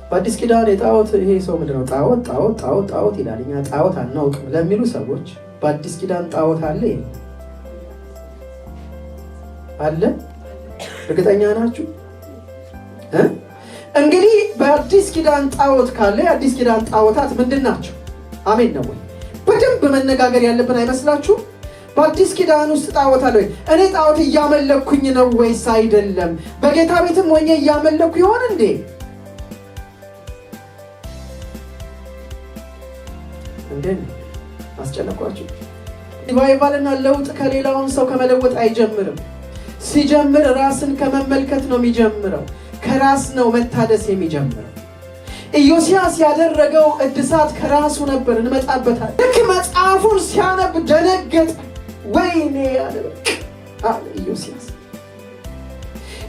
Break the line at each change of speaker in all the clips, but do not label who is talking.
በአዲስ ኪዳን የጣዖት ይሄ ሰው ምንድነው ጣዖት ይላል። እኛ ጣዖት አናውቅም ለሚሉ ሰዎች በአዲስ ኪዳን ጣዖት አለ? እርግጠኛ ናችሁ? እንግዲህ በአዲስ ኪዳን ጣዖት ካለ የአዲስ ኪዳን ጣዖታት ምንድን ናቸው? አሜን ነው ወይ? በደንብ መነጋገር ያለብን አይመስላችሁ? በአዲስ ኪዳን ውስጥ ጣዖት አለ ወይ? እኔ ጣዖት እያመለኩኝ ነው ወይስ አይደለም? በጌታ ቤትም ሆኜ እያመለኩ ይሆን እንዴ? እንዴት አስጨነቋችሁ? ሪቫይቫልና ለውጥ ከሌላውን ሰው ከመለወጥ አይጀምርም። ሲጀምር ራስን ከመመልከት ነው የሚጀምረው። ከራስ ነው መታደስ የሚጀምረው። ኢዮስያስ ያደረገው እድሳት ከራሱ ነበር። እንመጣበታል። ልክ መጽሐፉን ሲያነብ ደነገጠ። ወይኔ ያለ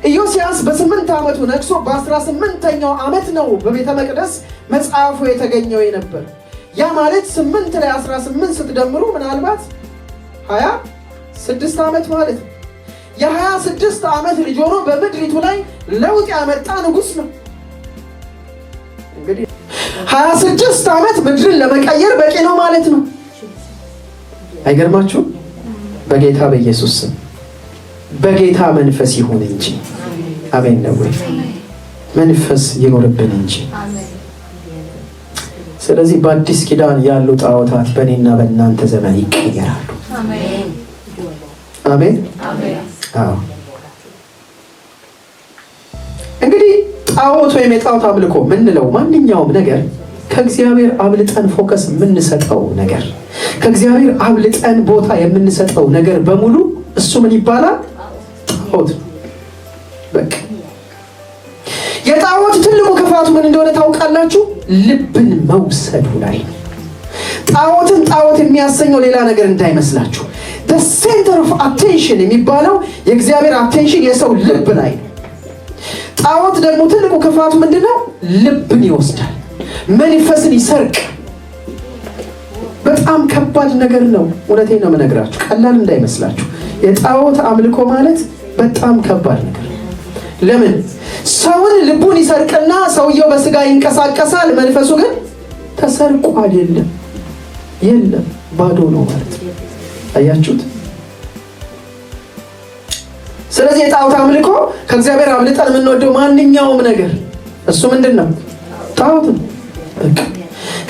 ኢዮስያስ በ8 ዓመቱ ነግሶ በ18ኛው ዓመት ነው በቤተ መቅደስ መጽሐፉ የተገኘው የነበር። ያ ማለት 8 ላይ 18 ስትደምሩ ምናልባት 26 ዓመት ማለት ነው። የ26 ዓመት ልጅ ሆኖ በምድሪቱ ላይ ለውጥ ያመጣ ንጉሥ ነው። እንግዲህ 26 ዓመት ምድርን ለመቀየር በቂ ነው ማለት ነው። አይገርማችሁም? በጌታ በኢየሱስ ስም በጌታ መንፈስ ይሁን እንጂ አሜን ነው ወይ? መንፈስ ይኖርብን እንጂ። ስለዚህ በአዲስ ኪዳን ያሉ ጣዖታት በእኔና በእናንተ ዘመን ይቀየራሉ። አሜን አሜን አዎ። እንግዲህ ጣዖት ወይም የጣዖት አምልኮ ምንለው ማንኛውም ነገር ከእግዚአብሔር አብልጠን ፎከስ የምንሰጠው ነገር፣ ከእግዚአብሔር አብልጠን ቦታ የምንሰጠው ነገር በሙሉ እሱ ምን ይባላል? ጣዖት። በቃ የጣዖት ትልቁ ክፋቱ ምን እንደሆነ ታውቃላችሁ? ልብን መውሰዱ ላይ ነው። ጣዖትን ጣዖት የሚያሰኘው ሌላ ነገር እንዳይመስላችሁ። the center of attention የሚባለው የእግዚአብሔር attention የሰው ልብ ላይ ነው። ጣዖት ደግሞ ትልቁ ክፋቱ ምንድነው? ልብን ይወስዳል፣ መንፈስን ይሰርቅ። በጣም ከባድ ነገር ነው። እውነቴን ነው የምነግራችሁ፣ ቀላል እንዳይመስላችሁ። የጣዖት አምልኮ ማለት በጣም ከባድ ነገር። ለምን? ሰውን ልቡን ይሰርቅና ሰውየው በስጋ ይንቀሳቀሳል፣ መንፈሱ ግን ተሰርቋል። የለም ባዶ ነው ማለት ነው። አያችሁት? ስለዚህ የጣዖት አምልኮ ከእግዚአብሔር አብልጠን የምንወደው ማንኛውም ነገር እሱ ምንድነው? ጣዖት ነው።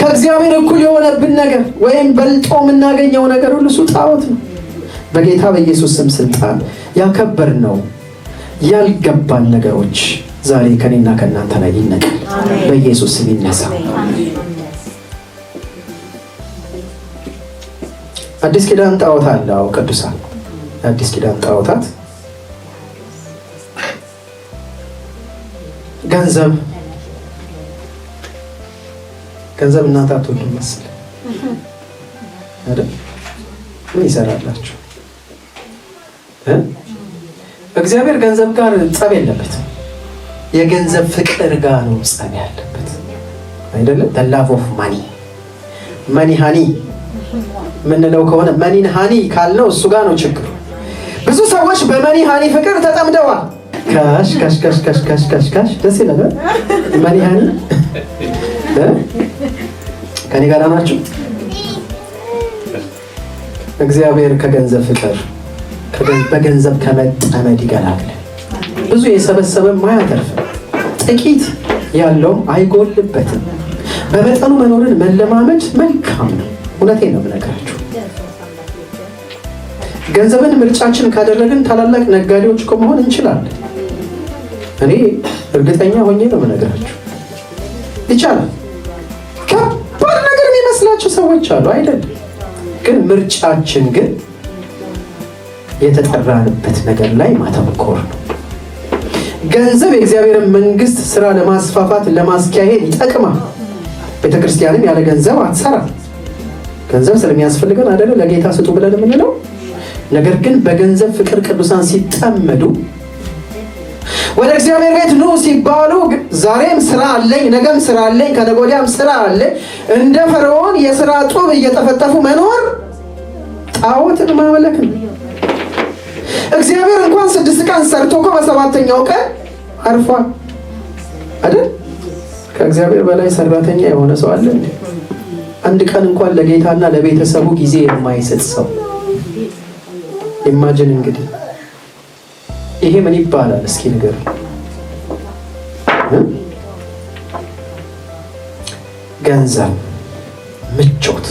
ከእግዚአብሔር እኩል የሆነብን ነገር ወይም በልጦ የምናገኘው ነገር ሁሉ እሱ ጣዖት ነው። በጌታ በኢየሱስ ስም ስልጣን ያከበርነው ያልገባን ነገሮች ዛሬ ከኔና ከእናንተ ላይ ይነቀል፣ በኢየሱስ ስም ይነሳ። አዲስ ኪዳን ጣዖት አለ። አዎ ቅዱሳን፣ አዲስ ኪዳን ጣዖታት ገንዘብ እናንተ አትወዱም መሰለኝ አይደል? ምን ይሰራላችሁ? እግዚአብሔር ገንዘብ ጋር ጸብ የለበትም። የገንዘብ ፍቅር ጋር ነው ጸብ ያለበት አይደለ? the love of money honey ምንለው ከሆነ መኒን ሃኒ ካልነው እሱ ጋር ነው ችግሩ። ብዙ ሰዎች በመኒ ሃኒ ፍቅር ተጠምደዋል። ካሽ ደስ ይላል። መኒ ሃኒ ከኔ ጋር ናችሁ? እግዚአብሔር ከገንዘብ ፍቅር በገንዘብ ከመጠመድ ይገላግል። ብዙ የሰበሰበም አያተርፍ፣ ጥቂት ያለውም አይጎልበትም። በመጠኑ መኖርን መለማመድ መልካም ነው። እውነቴን ነው የምነግራችሁ። ገንዘብን ምርጫችን ካደረግን ታላላቅ ነጋዴዎች መሆን እንችላለን። እኔ እርግጠኛ ሆኜ ነው የምነግራችሁ። ይቻላል። ከባድ ነገር የሚመስላችሁ ሰዎች አሉ አይደል? ግን ምርጫችን ግን የተጠራንበት ነገር ላይ ማተኮር ነው። ገንዘብ የእግዚአብሔርን መንግስት ስራ ለማስፋፋት ለማስካሄድ ይጠቅማል። ቤተክርስቲያንም ያለ ገንዘብ አትሰራም። ገንዘብ ስለሚያስፈልገን አይደለ ለጌታ ስጡ ብለን የምንለው። ነገር ግን በገንዘብ ፍቅር ቅዱሳን ሲጠመዱ ወደ እግዚአብሔር ቤት ኑ ሲባሉ ዛሬም ስራ አለኝ፣ ነገም ስራ አለኝ፣ ከነገ ወዲያም ስራ አለ፣ እንደ ፈርዖን የስራ ጡብ እየጠፈጠፉ መኖር ጣዖትን ማምለክ ነው። እግዚአብሔር እንኳን 6 ቀን ሰርቶ እኮ በ7ኛው ቀን አርፏል አይደል? ከእግዚአብሔር በላይ ሰራተኛ የሆነ ሰው አለ እንዴ? አንድ ቀን እንኳን ለጌታና ለቤተሰቡ ጊዜ የማይሰጥ ሰው ኢማጂን። እንግዲህ ይሄ ምን ይባላል እስኪ ንገር። ገንዘብ፣ ምቾት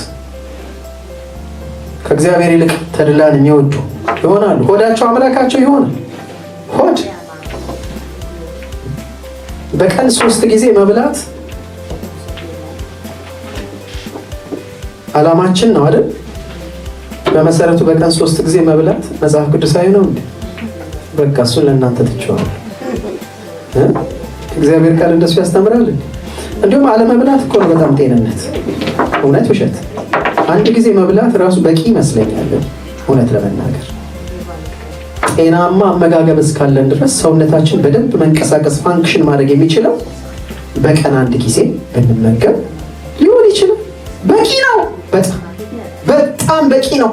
ከእግዚአብሔር ይልቅ ተድላን የሚወዱ ይሆናሉ። ሆዳቸው አምላካቸው ይሆናል። ሆድ በቀን 3 ጊዜ መብላት ዓላማችን ነው አይደል? በመሰረቱ በቀን 3 ጊዜ መብላት መጽሐፍ ቅዱሳዊ ነው እንዴ? በቃ እሱን ለእናንተ ትቼዋለሁ። እግዚአብሔር ቃል እንደሱ ያስተምራል። እንዲሁም አለመብላት እኮ ነው በጣም ጤንነት። እውነት ውሸት? አንድ ጊዜ መብላት ራሱ በቂ ይመስለኛል። እውነት ለመናገር ጤናማ አመጋገብ እስካለን ድረስ ሰውነታችን በደንብ መንቀሳቀስ ፋንክሽን ማድረግ የሚችለው በቀን 1 ጊዜ ብንመገብ ሊሆን ይችላል። በቂ ነው። በጣም በቂ ነው።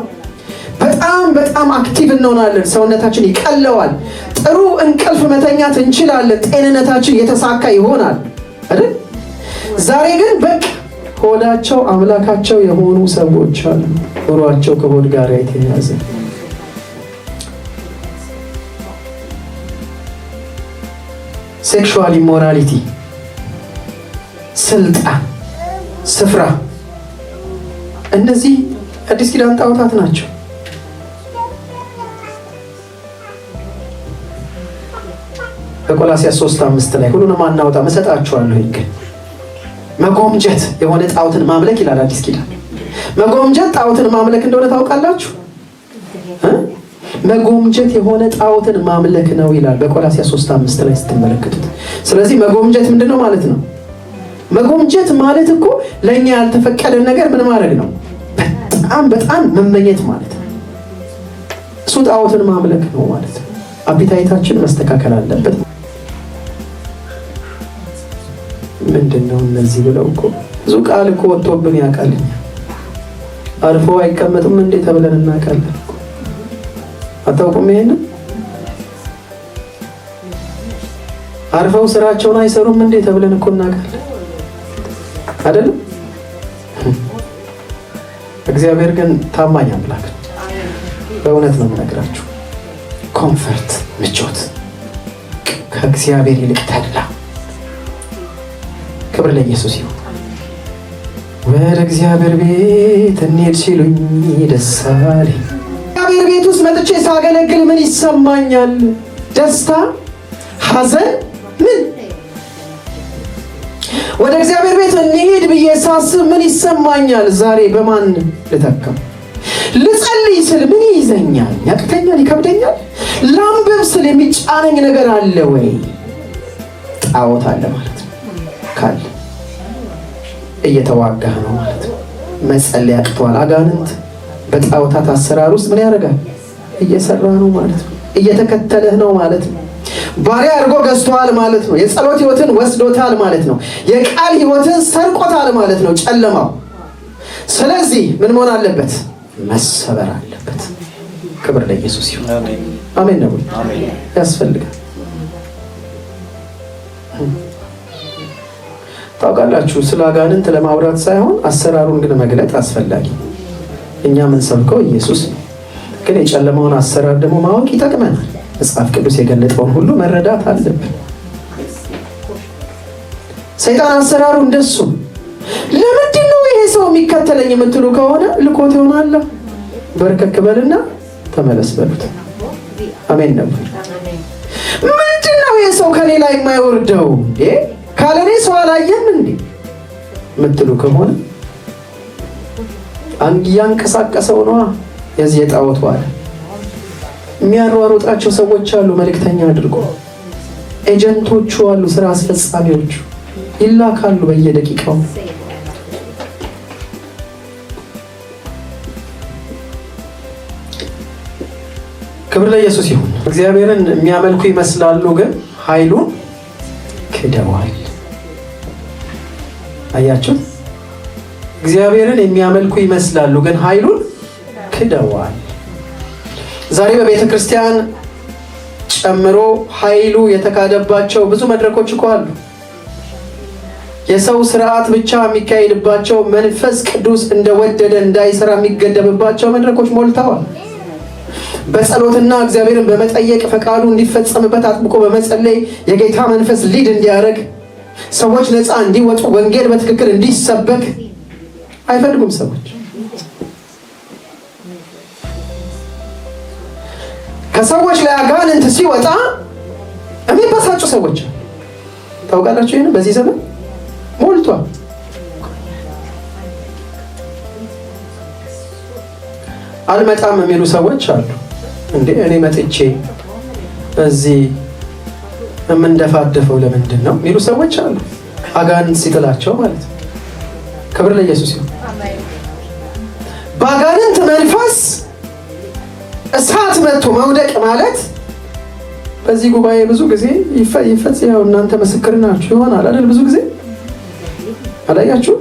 በጣም አክቲቭ እንሆናለን። ሰውነታችን ይቀለዋል። ጥሩ እንቅልፍ መተኛት እንችላለን። ጤንነታችን የተሳካ ይሆናል አይደል? ዛሬ ግን በቃ ሆዳቸው አምላካቸው የሆኑ ሰዎች አሉ። ኑሯቸው ከሆድ ጋር የተያያዘ ሴክሹዋል ኢሞራሊቲ፣ ስልጣን፣ ስፍራ፣ እነዚህ አዲስ ኪዳን ጣዖታት ናቸው። በቆላስይስ 3:5 ላይ ሁሉንም አናውጣም እሰጣችኋለሁ ግን መጎምጀት የሆነ ጣዖትን ማምለክ ይላል አዲስ ኪዳን። መጎምጀት ጣዖትን ማምለክ እንደሆነ ታውቃላችሁ? መጎምጀት የሆነ ጣዖትን ማምለክ ነው ይላል በቆላስይስ 3:5 ላይ ስትመለከቱት። ስለዚህ መጎምጀት ምንድነው ማለት ነው? መጎምጀት ማለት እኮ ለኛ ያልተፈቀደን ነገር ምን ማድረግ ነው? በጣም መመኘት ማለት ነው። እሱ ጣዖትን ማምለክ ነው ማለት ነው። አፒታይታችን መስተካከል አለበት። ምንድነው እነዚህ ብለው እኮ ብዙ ቃል እኮ ወጥቶብን ያውቃልኛ። አርፎ አይቀመጥም እንዴ ተብለን እናውቃለን። አታውቁም? ይሄንን አርፈው ስራቸውን አይሰሩም እንዴ ተብለን እኮ እናውቃለን አይደለም? እግዚአብሔር ግን ታማኝ አምላክ ነው። በእውነት ነው የምነግራችሁ። ኮምፈርት፣ ምቾት ከእግዚአብሔር ይልቅ ተድላ። ክብር ለኢየሱስ ይሁን። ወደ እግዚአብሔር ቤት እንሂድ ሲሉኝ ደስ አለኝ። እግዚአብሔር ቤት ውስጥ መጥቼ ሳገለግል ምን ይሰማኛል? ደስታ፣ ሐዘን፣ ምን? ወደ እግዚአብሔር ቤት እንሂድ ብዬ ሳስብ ምን ይሰማኛል? ዛሬ በማን ልተካ? ልጸልይ ስል ምን ይዘኛል? ያቅተኛል፣ ይከብደኛል። ላንብብ ስል የሚጫነኝ ነገር አለ ወይ? ጣዖት አለ ማለት ነው። ካለ እየተዋጋህ ነው ማለት ነው። መጸለይ አቅቷል። አጋንንት በጣዖታት አሰራር ውስጥ ምን ያደርጋል? እየሰራ ነው ማለት ነው። እየተከተለህ ነው ማለት ነው። ባሪያ አድርጎ ገዝቶሃል ማለት ነው። የጸሎት ህይወትን ወስዶታል ማለት ነው። የቃል ህይወትን ሰርቆታል ማለት ነው ጨለማው። ስለዚህ ምን መሆን አለበት? መሰበር አለበት። ክብር ለኢየሱስ ይሁን። አሜን ነው። ያስፈልጋል። ታውቃላችሁ፣ ስለ አጋንንት ለማውራት ሳይሆን አሰራሩን ግን መግለጥ አስፈላጊ። እኛ ምን ሰብከው ኢየሱስ ግን የጨለማውን አሰራር ደግሞ ማወቅ ይጠቅመናል። መጽሐፍ ቅዱስ የገለጠውን ሁሉ መረዳት አለብን። ሰይጣን አሰራሩ እንደሱ። ለምንድን ነው ይሄ ሰው የሚከተለኝ የምትሉ ከሆነ ልኮት ይሆናል። በርከክ በልና ተመለስ በሉት። አሜን ነው። ምንድን ነው ይሄ ሰው ከኔ ላይ የማይወርደው? ካለኔ ሰው አላየም እንዴ የምትሉ ከሆነ ያንቀሳቀሰው ነው የዚህ የጣዖቱ አለ። የሚያሯሩጣቸው ሰዎች አሉ፣ መልእክተኛ አድርጎ ኤጀንቶቹ አሉ፣ ስራ አስፈጻሚዎቹ ይላካሉ በየደቂቃው። ክብር ለኢየሱስ ይሁን። እግዚአብሔርን የሚያመልኩ ይመስላሉ፣ ግን ኃይሉን ክደዋል። አያችሁ? እግዚአብሔርን የሚያመልኩ ይመስላሉ፣ ግን ኃይሉን ክደዋል። ዛሬ በቤተ ክርስቲያን ጨምሮ ኃይሉ የተካደባቸው ብዙ መድረኮች እኮ አሉ። የሰው ስርዓት ብቻ የሚካሄድባቸው መንፈስ ቅዱስ እንደወደደ እንዳይሰራ የሚገደብባቸው መድረኮች ሞልተዋል። በጸሎትና እግዚአብሔርን በመጠየቅ ፈቃዱ እንዲፈጸምበት አጥብቆ በመጸለይ የጌታ መንፈስ ሊድ እንዲያደርግ ሰዎች ነፃ እንዲወጡ ወንጌል በትክክል እንዲሰበክ አይፈልጉም ሰዎች። ከሰዎች ላይ አጋንንት ሲወጣ የሚበሳጩ ሰዎች ታውቃላችሁ። ይሄን በዚህ ዘመን ሞልቷል። አልመጣም የሚሉ ሰዎች አሉ። እንዴ እኔ መጥቼ እዚህ የምንደፋደፈው ለምንድን ነው የሚሉ ሰዎች አሉ። አጋንንት ሲጥላቸው ማለት ነው። ክብር ለኢየሱስ ይሁን። በአጋንንት መንፈስ እሳት መጥቶ መውደቅ ማለት በዚህ ጉባኤ ብዙ ጊዜ ይፈጽያው እናንተ ምስክር ናችሁ ይሆናል አይደል? ብዙ ጊዜ አላያችሁ?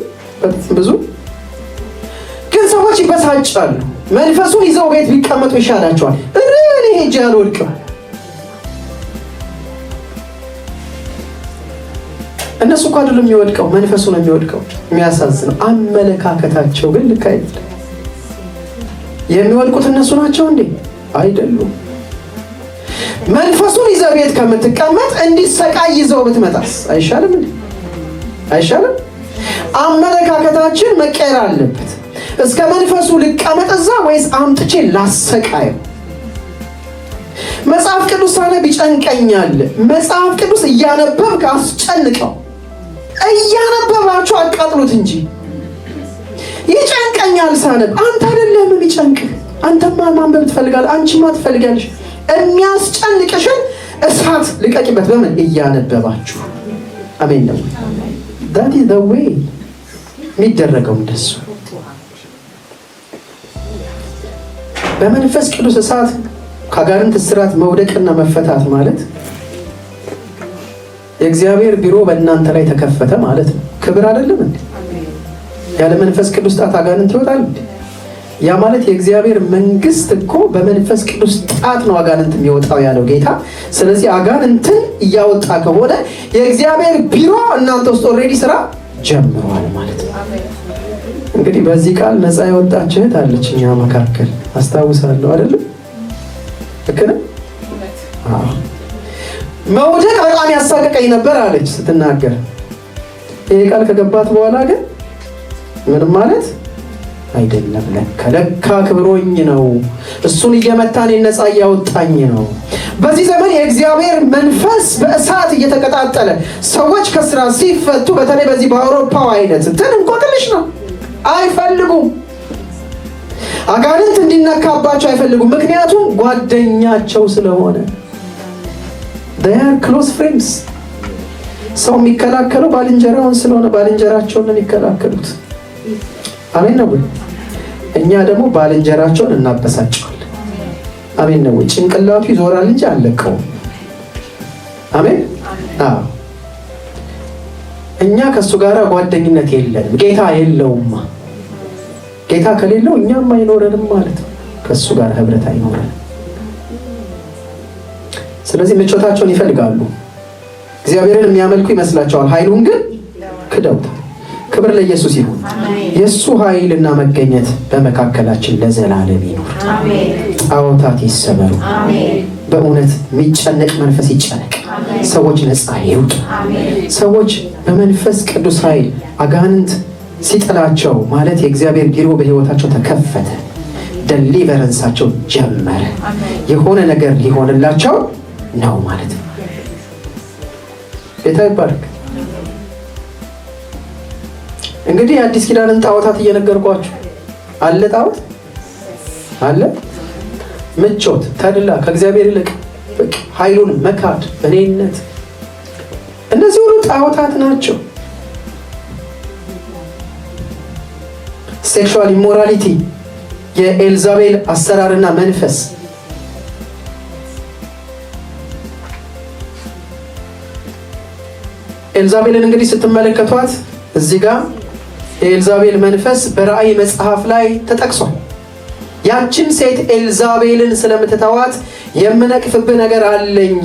ብዙ ግን ሰዎች ይበሳጫሉ። መንፈሱን ይዘው ቤት ቢቀመጡ ይሻላቸዋል። እኔ ሄጄ አልወድቅም። እነሱ እኮ አይደለም የሚወድቀው፣ መንፈሱ ነው የሚወድቀው። የሚያሳዝነው አመለካከታቸው ግን ልክ አይደለም። የሚወድቁት እነሱ ናቸው እንዴ? አይደሉም። መንፈሱን ይዘው ቤት ከምትቀመጥ እንዲሰቃይ ይዘው ብትመጣስ አይሻልም እንዴ? አይሻልም? አመለካከታችን መቀየር አለበት። እስከ መንፈሱ ልቀመጥ እዛ ወይስ አምጥቼ ላሰቃየው? መጽሐፍ ቅዱስ ሳነብ ይጨንቀኛል። መጽሐፍ ቅዱስ እያነበብክ አስጨንቀው። እያነበባችሁ አቃጥሉት እንጂ ይጨንቀኛል ሳነብ። አንተ አይደለም የሚጨንቅህ። አንተማ ማንበብ ትፈልጋለህ፣ አንቺማ ትፈልጋለሽ። የሚያስጨንቅሽን እሳት ልቀቂበት። በምን? እያነበባችሁ። አሜን ነው። that is the way የሚደረገው እንደሱ። በመንፈስ ቅዱስ እሳት ከአጋንንት እስራት መውደቅና መፈታት ማለት የእግዚአብሔር ቢሮ በእናንተ ላይ ተከፈተ ማለት ነው። ክብር አይደለም እንዴ? ያለ መንፈስ ቅዱስ ጣት አጋንንት ይወጣል እንዴ? ያ ማለት የእግዚአብሔር መንግስት እኮ በመንፈስ ቅዱስ ጣት ነው አጋንንት የሚወጣው ያለው ጌታ። ስለዚህ አጋንንትን እያወጣ ከሆነ የእግዚአብሔር ቢሮ እናንተ ውስጥ ኦልሬዲ ስራ ጀምሯል ማለት ነው። እንግዲህ በዚህ ቃል ነፃ የወጣች እህት አለች እኛ መካከል አስታውሳለሁ አይደለም? ልክ ነህ? አዎ። መውደቅ በጣም ያሳቀቀኝ ነበር አለች ስትናገር። ይሄ ቃል ከገባት በኋላ ግን ምንም ማለት አይደለም። ለካ ክብሮኝ ነው፣ እሱን እየመታን ነፃ እያወጣኝ ነው። በዚህ ዘመን የእግዚአብሔር መንፈስ በእሳት እየተቀጣጠለ ሰዎች ከስራ ሲፈቱ፣ በተለይ በዚህ በአውሮፓው አይነት እንቆቅልሽ ነው። አይፈልጉም፣ አጋንንት እንዲነካባቸው አይፈልጉም። ምክንያቱም ጓደኛቸው ስለሆነ they are close friends። ሰው የሚከላከለው ባልንጀራውን ስለሆነ ባልንጀራቸውን ነው የሚከላከሉት። አሜን ነው። እኛ ደግሞ ባልንጀራቸውን እናበሳጨዋለን። አሜን ነው። ጭንቅላቱ ይዞራል እንጂ አለቀው። አሜን። አዎ እኛ ከሱ ጋር ጓደኝነት የለንም። ጌታ የለውም። ጌታ ከሌለው እኛም አይኖረንም ማለት ነው። ከሱ ጋር ህብረት አይኖረንም። ስለዚህ ምቾታቸውን ይፈልጋሉ። እግዚአብሔርን የሚያመልኩ ይመስላቸዋል፣ ኃይሉን ግን ክደውታል። ክብር ለኢየሱስ ይሁን። የሱ ኃይልና መገኘት በመካከላችን ለዘላለም ይኖር። አሜን። ጣዖታት ይሰበሩ። አሜን። በእውነት የሚጨነቅ መንፈስ ይጨነቅ። ሰዎች ነፃ ይውጡ። ሰዎች በመንፈስ ቅዱስ ኃይል አጋንንት ሲጥላቸው ማለት የእግዚአብሔር ቢሮ በህይወታቸው ተከፈተ። ደሊቨረንሳቸው ጀመረ። የሆነ ነገር ሊሆንላቸው ነው ማለት ነው። ጌታ ይባረክ። እንግዲህ አዲስ ኪዳንን ጣዖታት እየነገርኳችሁ አለ። ጣዖት አለ። ምቾት፣ ተድላ ከእግዚአብሔር ይልቅ ኃይሉን መካድ፣ እኔነት፣ እነዚህ ሁሉ ጣዖታት ናቸው። ሴክሹዋል ኢሞራሊቲ፣ የኤልዛቤል አሰራርና መንፈስ፣ ኤልዛቤልን እንግዲህ ስትመለከቷት እዚህ ጋር የኤልዛቤል መንፈስ በራእይ መጽሐፍ ላይ ተጠቅሷል። ያችን ሴት ኤልዛቤልን ስለምትተዋት የምነቅፍብህ ነገር አለኝ፣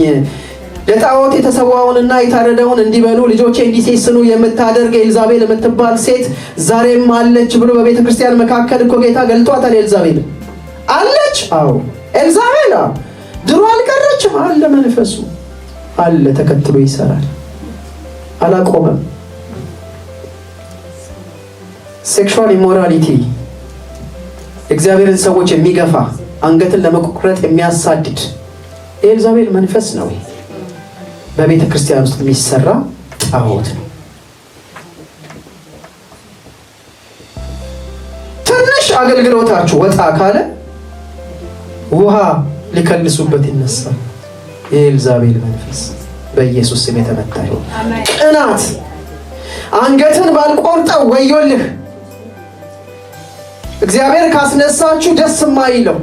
ለጣዖት የተሰዋውንና የታረደውን እንዲበሉ ልጆቼ እንዲሴስኑ የምታደርግ ኤልዛቤል የምትባል ሴት ዛሬም አለች ብሎ በቤተ ክርስቲያን መካከል እኮ ጌታ ገልጧታል። ኤልዛቤል አለች። አዎ ኤልዛቤል ድሮ አልቀረችም። አለ መንፈሱ አለ፣ ተከትሎ ይሰራል፣ አላቆመም። ሴክሹዋል ኢሞራሊቲ እግዚአብሔርን ሰዎች የሚገፋ አንገትን ለመቁረጥ የሚያሳድድ የኤልዛቤል መንፈስ ነው። በቤተ ክርስቲያን ውስጥ የሚሰራ ጣዖት ነው። ትንሽ አገልግሎታችሁ ወጣ ካለ ውሃ ሊከልሱበት ይነሳል። የኤልዛቤል መንፈስ በኢየሱስ ስም የተመታ ይሁን። ቅናት አንገትን ባልቆርጠው ወዮልህ። እግዚአብሔር ካስነሳችሁ ደስ የማይለው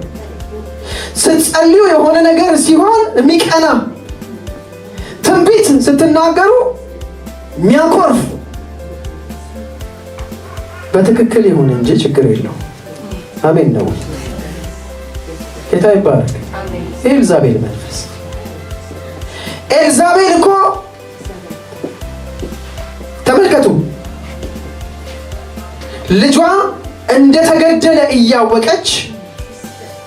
ስትጸልዩ የሆነ ነገር ሲሆን የሚቀና ትንቢት ስትናገሩ የሚያኮርፍ በትክክል ይሁን እንጂ ችግር የለው። አሜን ነው። ጌታ ይባረክ። ኤልዛቤል መንፈስ ኤልዛቤል እኮ ተመልከቱ፣ ልጇ እንደተገደለ እያወቀች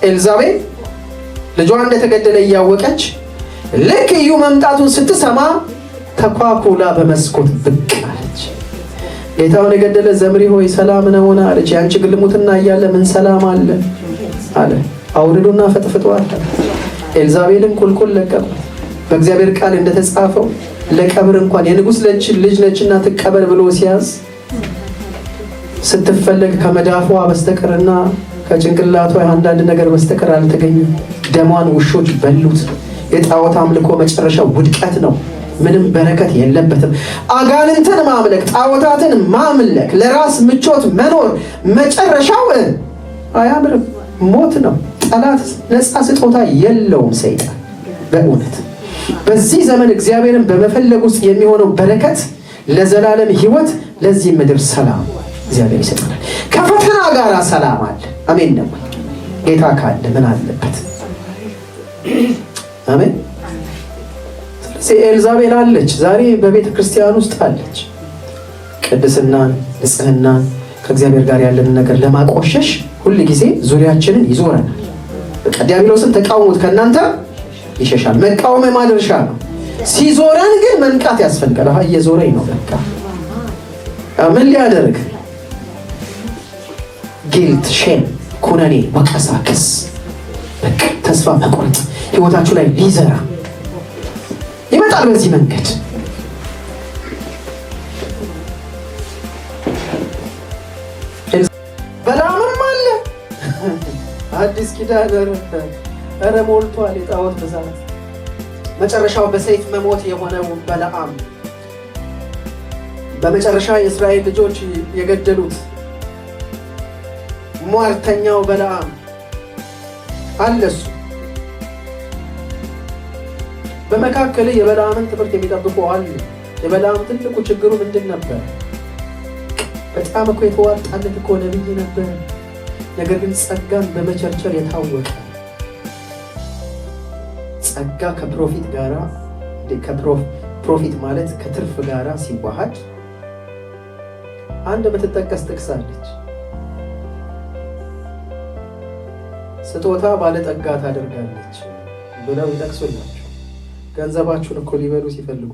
ኤልዛቤል ልጇ እንደተገደለ እያወቀች ልክ እዩ መምጣቱን ስትሰማ ተኳኩላ በመስኮት ብቅ አለች። ጌታውን የገደለ ዘምሪ ሆይ ሰላም ነውና አለች። ያንቺ ግልሙትና እያለ ምን ሰላም አለ አለ። አውርዱና ፈጥፍጧል። ኤልዛቤልን ቁልቁል ለቀቁት። በእግዚአብሔር ቃል እንደተጻፈው ለቀብር እንኳን የንጉሥ ልጅ ነችና ትቀበር ብሎ ሲያዝ ስትፈለግ ከመዳፏ በስተቀርና ከጭንቅላቷ አንዳንድ ነገር በስተቀር አልተገኘም። ደሟን ውሾች በሉት። የጣዖት አምልኮ መጨረሻ ውድቀት ነው። ምንም በረከት የለበትም። አጋንንትን ማምለክ፣ ጣዖታትን ማምለክ፣ ለራስ ምቾት መኖር መጨረሻው አያምርም፣ ሞት ነው። ጠላት ነፃ ስጦታ የለውም ሰይጣን። በእውነት በዚህ ዘመን እግዚአብሔርን በመፈለግ ውስጥ የሚሆነው በረከት ለዘላለም ሕይወት፣ ለዚህ ምድር ሰላም እግዚአብሔር ይሰጣል። ከፈተና ጋር ሰላም አለ። አሜን ነው። ጌታ ካለ ምን አለበት? አሜን። ስለዚህ ኤልዛቤል አለች፣ ዛሬ በቤተ ክርስቲያን ውስጥ አለች። ቅድስናን፣ ንጽህናን፣ ከእግዚአብሔር ጋር ያለን ነገር ለማቆሸሽ ሁል ጊዜ ዙሪያችንን ይዞረናል። በቃ ዲያብሎስን ተቃውሙት ከእናንተ ይሸሻል። መቃወም የማድረሻ ነው። ሲዞረን ግን መንቃት ያስፈልጋል። አሃ እየዞረኝ ነው፣ በቃ ምን ሊያደርግ? ጊልት፣ ሼም፣ ኩነኔ፣ ወቀሳ፣ ክስ፣ በቃ ተስፋ መቁረጥ ህይወታችሁ ላይ ሊዘራ ይመጣል። በዚህ መንገድ በላምም አለ። አዲስ ኪዳን ኧረ ሞልቷል የጣዖት ብዛት። መጨረሻው በሰይፍ መሞት የሆነው በለዓም፣ በመጨረሻ የእስራኤል ልጆች የገደሉት ሟርተኛው በለዓም አለሱ። በመካከል የበለዓምን ትምህርት የሚጠብቁ አሉ። የበለዓም ትልቁ ችግሩ ምንድን ነበር? በጣም እኮ የተዋጣለት እኮ ነብይ ነበር። ነገር ግን ጸጋን በመቸርቸር የታወቀ ጸጋ ከፕሮፊት ጋራ ፕሮፊት ማለት ከትርፍ ጋራ ሲዋሃድ አንድ በተጠቀስ ጥቅሳለች። ስጦታ ባለጠጋ ታደርጋለች ብለው ይጠቅሱላችሁ። ገንዘባችሁን እኮ ሊበሉ ሲፈልጉ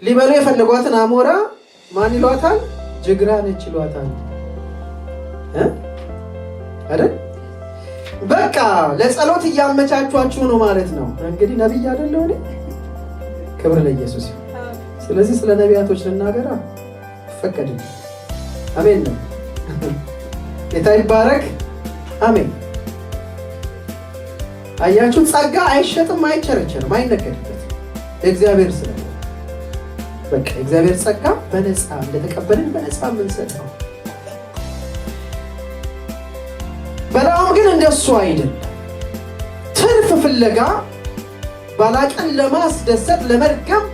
ሊበሉ የፈለጓትን አሞራ ማን ይሏታል? ጅግራ ነች ይሏታል አይደል? በቃ ለጸሎት እያመቻቿችሁ ነው ማለት ነው። እንግዲህ ነብይ አይደለው እኔ። ክብር ለኢየሱስ ይሁን። ስለዚህ ስለ ነቢያቶች ልናገራ ፈቀድ። አሜን ነው። ጌታ ይባረክ። አሜን። አያችሁ፣ ጸጋ አይሸጥም፣ አይቸረቸርም፣ አይነገድበትም። የእግዚአብሔር ስለ በቃ እግዚአብሔር ጸጋ በነፃ እንደተቀበልን በነፃ የምንሰጠው። በለዓም ግን እንደሱ አይደለም። ትርፍ ፍለጋ ባላቅን ለማስደሰት ለመርገም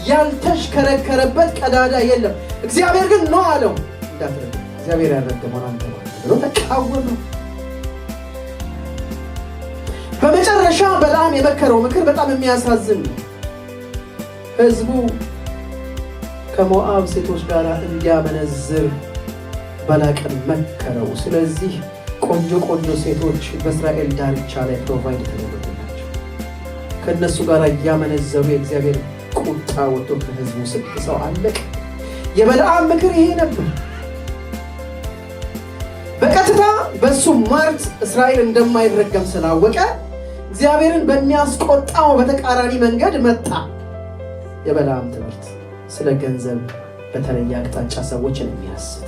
ያልተሽከረከረበት ቀዳዳ የለም። እግዚአብሔር ግን ነው አለው። እንዳትረግ እግዚአብሔር ያልረገመውን አንተ ብሎ ተቃወመው። በመጨረሻ በለዓም የመከረው ምክር በጣም የሚያሳዝን ነው። ህዝቡ ከሞዓብ ሴቶች ጋር እንዲያመነዝር ባላቅን መከረው። ስለዚህ ቆንጆ ሴቶች በእስራኤል ዳርቻ ላይ ፕሮቫይድ ተደረገላቸው። ከነሱ ጋር እያመነዘሩ የእግዚአብሔር ቁጣ ወጥቶ ከህዝቡ 6 ሰው አለቀ። የበለዓም ምክር ይሄ ነበር። በቀጥታ በሱ ማርት እስራኤል እንደማይረገም ስላወቀ እግዚአብሔርን በሚያስቆጣው በተቃራኒ መንገድ መጣ። የበለዓም ትምህርት ስለ ገንዘብ በተለየ አቅጣጫ ሰዎችን የሚያስት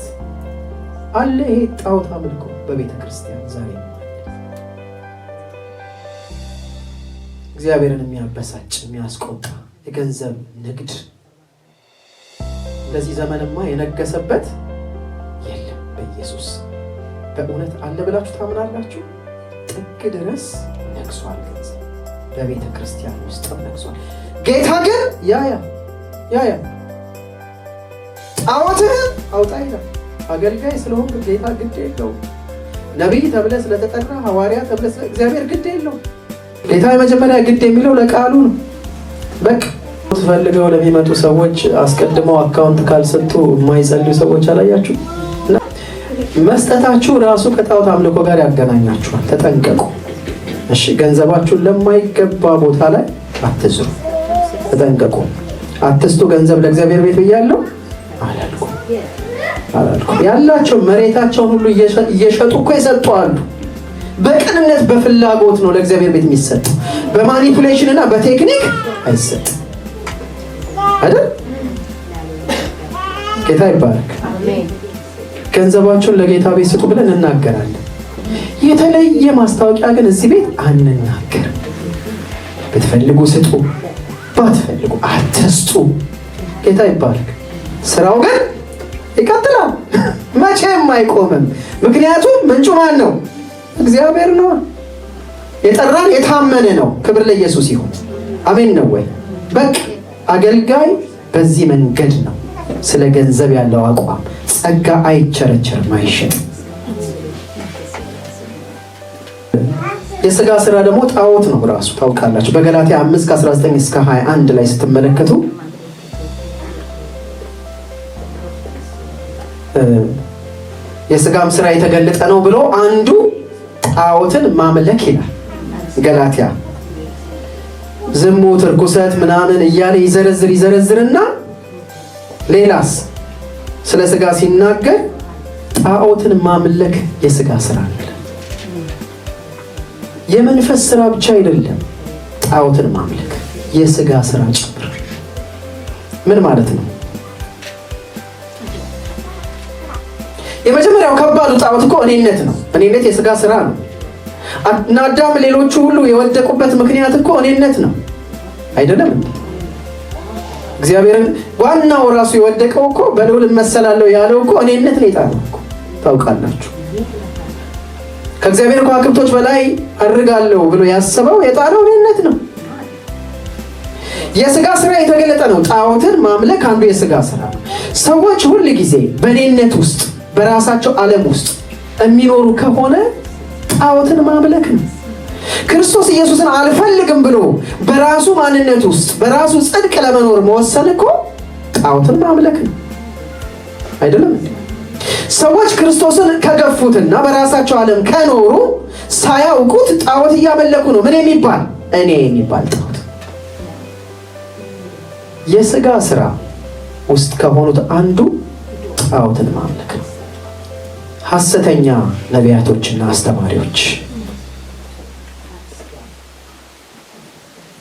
አለ። ይሄ ጣዖት አምልኮ በቤተ ክርስቲያን ዛሬ እግዚአብሔርን የሚያበሳጭ የሚያስቆጣ የገንዘብ ንግድ ለዚህ ዘመንማ የነገሰበት የለም። በኢየሱስ በእውነት አለ ብላችሁ ታምናላችሁ? ጥግ ድረስ ነግሷል። ገንዘብ በቤተ ክርስቲያን ውስጥ ነግሷል። ጌታ ግን ያያ ጣዖትህን አውጣ ይላል። አገልጋይ ስለሆንክ ጌታ ግድ የለውም። ነቢይ ተብለህ ስለተጠራ፣ ሐዋርያ ተብለህ እግዚአብሔር ግድ የለውም። ጌታ የመጀመሪያ ግድ የሚለው ለቃሉ ነው። በቃ ፈልገው ለሚመጡ ሰዎች አስቀድመው አካውንት ካልሰጡ የማይጸልዩ ሰዎች አላያችሁ? መስጠታችሁ ራሱ ከጣዖት አምልኮ ጋር ያገናኛችኋል። ተጠንቀቁ። እሺ፣ ገንዘባችሁን ለማይገባ ቦታ ላይ አትዝሩ። ተጠንቀቁ። አትስጡ ገንዘብ ለእግዚአብሔር ቤት ብያለሁ አላልኩም። ያላቸው መሬታቸውን ሁሉ እየሸጡ እኮ ይሰጡ አሉ። በቅንነት በፍላጎት ነው ለእግዚአብሔር ቤት የሚሰጥ። በማኒፑሌሽን እና በቴክኒክ አይሰጥም አይደል? ጌታ ይባረክ። ገንዘባቸውን ለጌታ ቤት ስጡ ብለን እናገራለን። የተለየ ማስታወቂያ ግን እዚህ ቤት አንናገርም። ብትፈልጉ ስጡ፣ ባትፈልጉ አትስጡ። ጌታ ይባረክ። ስራው ግን ይቀጥላል፣ መቼም አይቆምም። ምክንያቱም ምንጩ ማን ነው? እግዚአብሔር ነው። የጠራን የታመነ ነው። ክብር ለኢየሱስ ይሁን። አሜን ነው ወይ? በቃ አገልጋይ በዚህ መንገድ ነው። ስለ ገንዘብ ያለው አቋም ጸጋ አይቸረቸርም፣ አይሸጥም። የሥጋ ስራ ደግሞ ጣዖት ነው ራሱ። ታውቃላችሁ በገላትያ 5:19 እስከ 21 ላይ ስትመለከቱ የሥጋም ስራ የተገለጠ ነው ብሎ አንዱ ጣዖትን ማምለክ ይላል። ገላትያ ዝሙት፣ ርኩሰት ምናምን እያለ ይዘረዝርና ሌላስ ስለ ሥጋ ሲናገር ጣዖትን ማምለክ የሥጋ ስራ ነው። የመንፈስ ስራ ብቻ አይደለም፣ ጣዖትን ማምለክ የሥጋ ስራ ጭምር። ምን ማለት ነው? የመጀመሪያው ከባዱ ጣዖት እኮ እኔነት ነው። እኔነት የሥጋ ስራ ነው። እና አዳም ሌሎቹ ሁሉ የወደቁበት ምክንያት እኮ እኔነት ነው አይደለም? እግዚአብሔርን ዋናው ራሱ የወደቀው እኮ በልዑል እመሰላለሁ ያለው እኮ እኔነት ነው የጣለው እኮ። ታውቃላችሁ ከእግዚአብሔር ከዋክብቶች በላይ አድርጋለሁ ብሎ ያሰበው የጣለው እኔነት ነው። የሥጋ ስራ የተገለጠ ነው። ጣዖትን ማምለክ አንዱ የሥጋ ስራ ነው። ሰዎች ሁል ጊዜ በእኔነት ውስጥ በራሳቸው ዓለም ውስጥ የሚኖሩ ከሆነ ጣዖትን ማምለክ ነው። ክርስቶስ ኢየሱስን አልፈልግም ብሎ በራሱ ማንነት ውስጥ በራሱ ጽድቅ ለመኖር መወሰን እኮ ጣዖትን ማምለክ ነው አይደለም? ሰዎች ክርስቶስን ከገፉትና በራሳቸው ዓለም ከኖሩ ሳያውቁት ጣዖት እያመለኩ ነው። ምን የሚባል? እኔ የሚባል ጣዖት። የሥጋ ስራ ውስጥ ከሆኑት አንዱ ጣዖትን ማምለክ ነው። ሐሰተኛ ነቢያቶችና አስተማሪዎች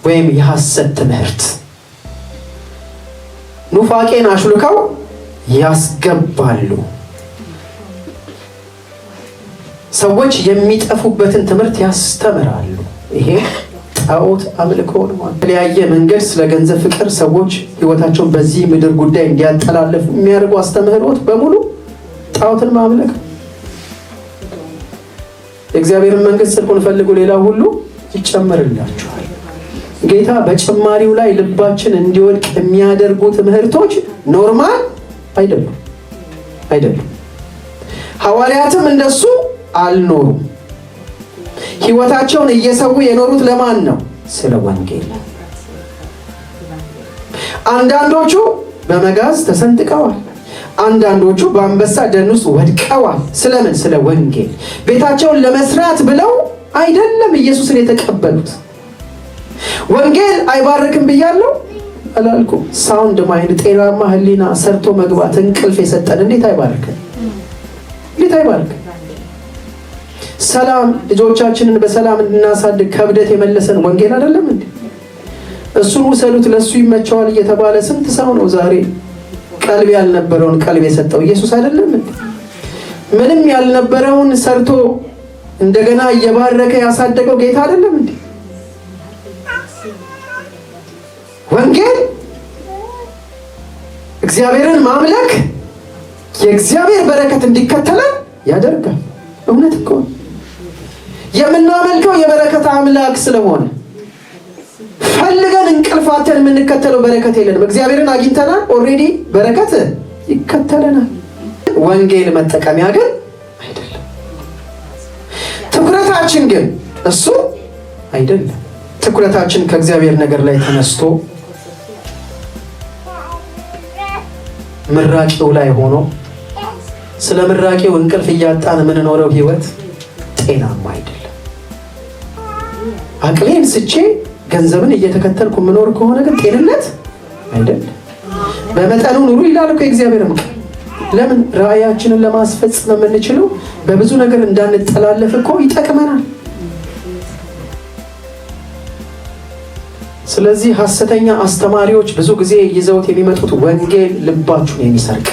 ወይም የሐሰት ትምህርት ኑፋቄን አሽልከው ያስገባሉ። ሰዎች የሚጠፉበትን ትምህርት ያስተምራሉ። ይሄ ጣዖት አምልኮ ነው። በተለያየ መንገድ ስለ ገንዘብ ፍቅር ሰዎች ሕይወታቸውን በዚህ ምድር ጉዳይ እንዲያጠላለፉ የሚያደርጉ አስተምህሮት በሙሉ ጣዖትን ማምለክ። የእግዚአብሔርን መንግሥት ጽድቁን ፈልጉ፣ ሌላ ሁሉ ይጨመርላችኋል። ጌታ በጭማሪው ላይ ልባችን እንዲወድቅ የሚያደርጉ ትምህርቶች ኖርማል አይደሉም። ሐዋርያትም እንደሱ አልኖሩም። ሕይወታቸውን እየሰዉ የኖሩት ለማን ነው? ስለ ወንጌል። አንዳንዶቹ በመጋዝ ተሰንጥቀዋል፣ አንዳንዶቹ በአንበሳ ደን ውስጥ ወድቀዋል። ስለምን? ስለ ወንጌል። ቤታቸውን ለመስራት ብለው አይደለም ኢየሱስን የተቀበሉት። ወንጌል አይባርክም ብያለሁ አላልኩም? ሳውንድ ማይንድ፣ ጤናማ ህሊና፣ ሰርቶ መግባት፣ እንቅልፍ የሰጠን እንዴት አይባርክም? እንዴት አይባርክም? ሰላም፣ ልጆቻችንን በሰላም እንድናሳድግ ከብደት የመለሰን ወንጌል አይደለም እንዴ? እሱን ውሰዱት ለሱ ይመቸዋል እየተባለ ስንት ሰው ነው ዛሬ ቀልብ ያልነበረውን ቀልብ የሰጠው? ኢየሱስ አይደለም እንዴ? ምንም ያልነበረውን ሰርቶ እንደገና እየባረከ ያሳደገው ጌታ አይደለም እንዴ? ወንጌል እግዚአብሔርን ማምለክ የእግዚአብሔር በረከት እንዲከተለን ያደርጋል። እውነት እኮ የምናመልከው የበረከት አምላክ ስለሆነ ፈልገን እንቅልፋተን የምንከተለው በረከት የለንም። እግዚአብሔርን አግኝተናል፣ ኦልሬዲ በረከት ይከተለናል። ወንጌል መጠቀሚያ ግን አይደለም። ትኩረታችን ግን እሱ አይደለም። ትኩረታችን ከእግዚአብሔር ነገር ላይ ተነስቶ ምራቂው ላይ ሆኖ ስለ ምራቂው እንቅልፍ እያጣን የምንኖረው ህይወት ጤናማ አይደለም። አቅሌን ስቼ ገንዘብን እየተከተልኩ የምኖር ከሆነ ግን ጤንነት አይደለም። በመጠኑ ኑሩ ይላል እኮ የእግዚአብሔርም ቃል። ለምን? ራእያችንን ለማስፈጸም የምንችለው በብዙ ነገር እንዳንጠላለፍ እኮ ይጠቅመናል። ስለዚህ ሐሰተኛ አስተማሪዎች ብዙ ጊዜ ይዘውት የሚመጡት ወንጌል ልባችሁን የሚሰርቅ